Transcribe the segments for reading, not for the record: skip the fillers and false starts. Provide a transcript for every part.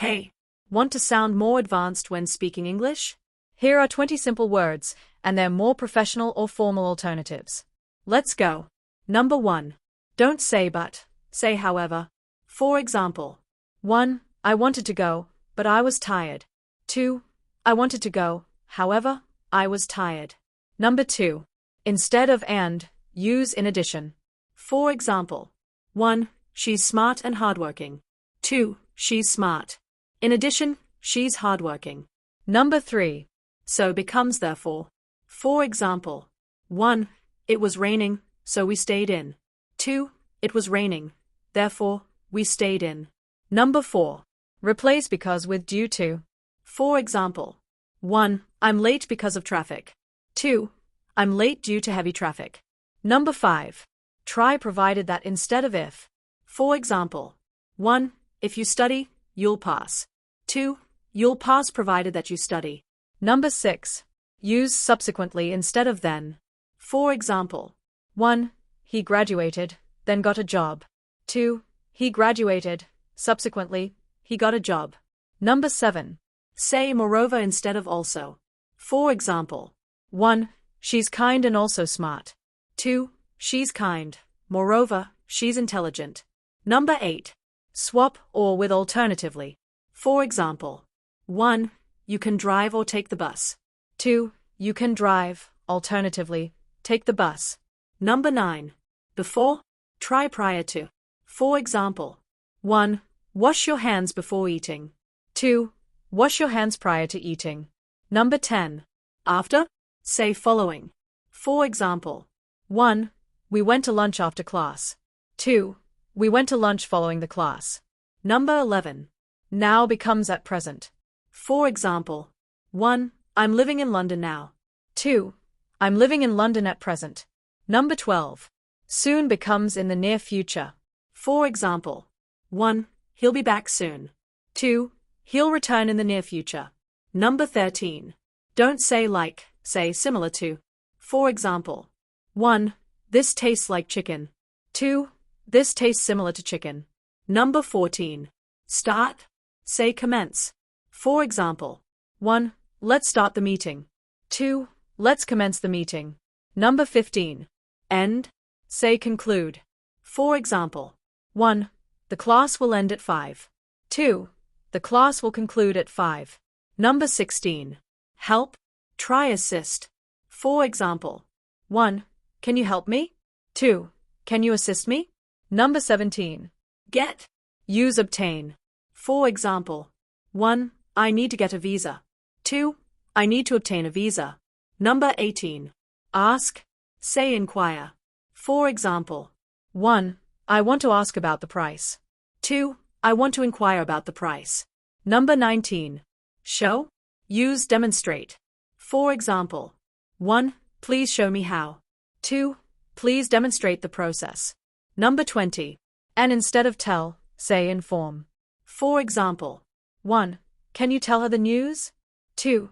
Hey, want to sound more advanced when speaking English? Here are 20 simple words, and their more professional or formal alternatives. Let's go. Number 1. Don't say but, say however. For example, 1. I wanted to go, but I was tired. 2. I wanted to go, however, I was tired. Number 2. Instead of and, use in addition. For example, 1. She's smart and hardworking. 2. She's smart. In addition, she's hardworking. Number 3. So becomes therefore. For example, 1. It was raining, so we stayed in. 2. It was raining, therefore, we stayed in. Number 4. Replace because with due to. For example, 1. I'm late because of traffic. 2. I'm late due to heavy traffic. Number 5. Try provided that instead of if. For example, 1. If you study, you'll pass. 2. You'll pass provided that you study. Number 6. Use subsequently instead of then. For example, 1. He graduated, then got a job. 2. He graduated, subsequently, he got a job. Number 7. Say moreover instead of also. For example, 1. She's kind and also smart. 2. She's kind, moreover, she's intelligent. Number 8. Swap or with alternatively. For example, 1. You can drive or take the bus. 2. You can drive, alternatively, take the bus. Number 9. Before, try prior to. For example, 1. Wash your hands before eating. 2. Wash your hands prior to eating. Number 10. After, say following. For example, 1. We went to lunch after class. 2. We went to lunch following the class. Number 11. Now becomes at present. For example, 1. I'm living in London now. 2. I'm living in London at present. Number 12. Soon becomes in the near future. For example, 1. He'll be back soon. 2. He'll return in the near future. Number 13. Don't say like, say similar to. For example, 1. This tastes like chicken. 2. This tastes similar to chicken. Number 14. Start, say commence. For example, 1. Let's start the meeting. 2. Let's commence the meeting. Number 15. End, say conclude. For example, 1. The class will end at 5. 2. The class will conclude at 5. Number 16. Help, try assist. For example, 1. Can you help me? 2. Can you assist me? Number 17. Get, use obtain. For example, 1. I need to get a visa. 2. I need to obtain a visa. Number 18. Ask, say inquire. For example, 1. I want to ask about the price. 2. I want to inquire about the price. Number 19. Show, use demonstrate. For example, 1. Please show me how. 2. Please demonstrate the process. Number 20. And instead of tell, say inform. For example, 1. Can you tell her the news? 2.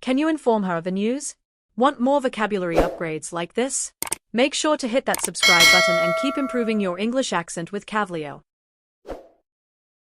Can you inform her of the news? Want more vocabulary upgrades like this? Make sure to hit that subscribe button and keep improving your English accent with CAVLIO.